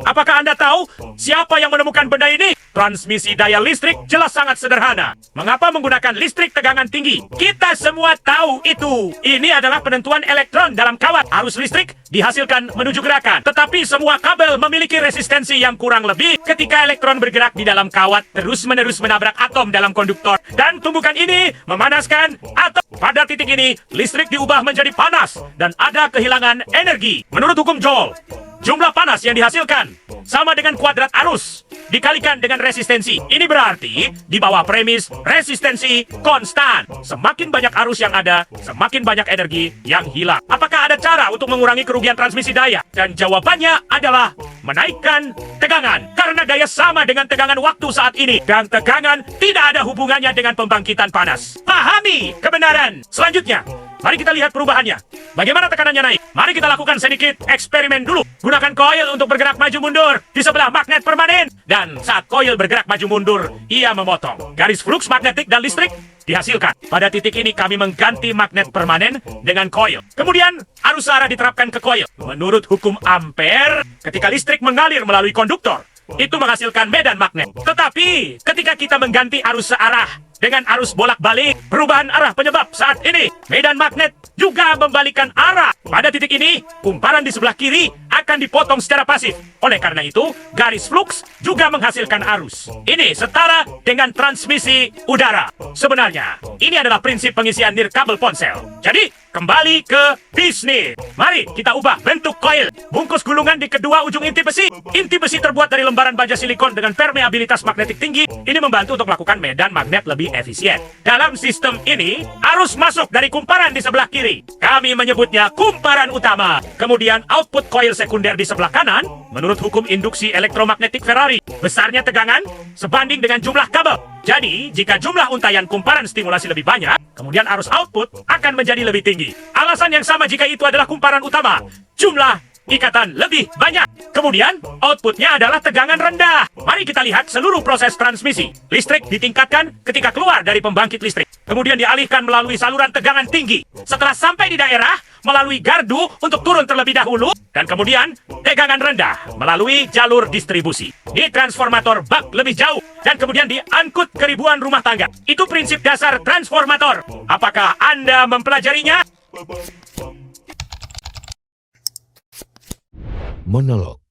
Apakah Anda tahu siapa yang menemukan benda ini? Transmisi daya listrik jelas sangat sederhana. Mengapa menggunakan listrik tegangan tinggi? Kita semua tahu itu. Ini adalah penentuan elektron dalam kawat. Arus listrik dihasilkan menuju gerakan. Tetapi semua kabel memiliki resistensi yang kurang lebih ketika elektron bergerak di dalam kawat terus-menerus menabrak atom dalam konduktor. Dan tumbukan ini memanaskan atom. Pada titik ini, listrik diubah menjadi panas dan ada kehilangan energi. Menurut hukum Joule, jumlah panas yang dihasilkan sama dengan kuadrat arus dikalikan dengan resistensi. Ini berarti di bawah premis resistensi konstan. Semakin banyak arus yang ada, semakin banyak energi yang hilang. Apakah ada cara untuk mengurangi kerugian transmisi daya? Dan jawabannya adalah menaikkan tegangan. Karena daya sama dengan tegangan waktu saat ini. Dan tegangan tidak ada hubungannya dengan pembangkitan panas. Pahami kebenaran. Selanjutnya, mari kita lihat perubahannya. Bagaimana tekanannya naik? Mari kita lakukan sedikit eksperimen dulu. Gunakan koil untuk bergerak maju mundur di sebelah magnet permanen. Dan saat koil bergerak maju mundur, ia memotong. Garis fluks magnetik dan listrik dihasilkan. Pada titik ini kami mengganti magnet permanen dengan koil. Kemudian arus searah diterapkan ke koil. Menurut hukum Ampere, ketika listrik mengalir melalui konduktor, itu menghasilkan medan magnet. Tetapi ketika kita mengganti arus searah dengan arus bolak-balik, perubahan arah penyebab saat ini medan magnet juga membalikkan arah. Pada titik ini, kumparan di sebelah kiri akan dipotong secara pasif. Oleh karena itu, garis fluks juga menghasilkan arus. Ini setara dengan transmisi udara. Sebenarnya, ini adalah prinsip pengisian nirkabel ponsel. Jadi, kembali ke bisnis. Mari kita ubah bentuk koil. Bungkus gulungan di kedua ujung inti besi. Inti besi terbuat dari lembaran baja silikon dengan permeabilitas magnetik tinggi. Ini membantu untuk melakukan medan magnet lebih efisien. Dalam sistem ini, arus masuk dari kumparan di sebelah kiri. Kami menyebutnya kumparan utama. Kemudian output koil sekunder di sebelah kanan, menurut hukum induksi elektromagnetik Ferrari, besarnya tegangan sebanding dengan jumlah kabel. Jadi, jika jumlah untayan kumparan stimulasi lebih banyak, kemudian arus output akan menjadi lebih tinggi. Alasan yang sama jika itu adalah kumparan utama. Jumlah ikatan lebih banyak. Kemudian, outputnya adalah tegangan rendah. Mari kita lihat seluruh proses transmisi. Listrik ditingkatkan ketika keluar dari pembangkit listrik. Kemudian dialihkan melalui saluran tegangan tinggi. Setelah sampai di daerah, melalui gardu untuk turun terlebih dahulu. Dan kemudian, tegangan rendah melalui jalur distribusi. Di transformator bak lebih jauh. Dan kemudian diangkut ke ribuan rumah tangga. Itu prinsip dasar transformator. Apakah Anda mempelajarinya? Monolog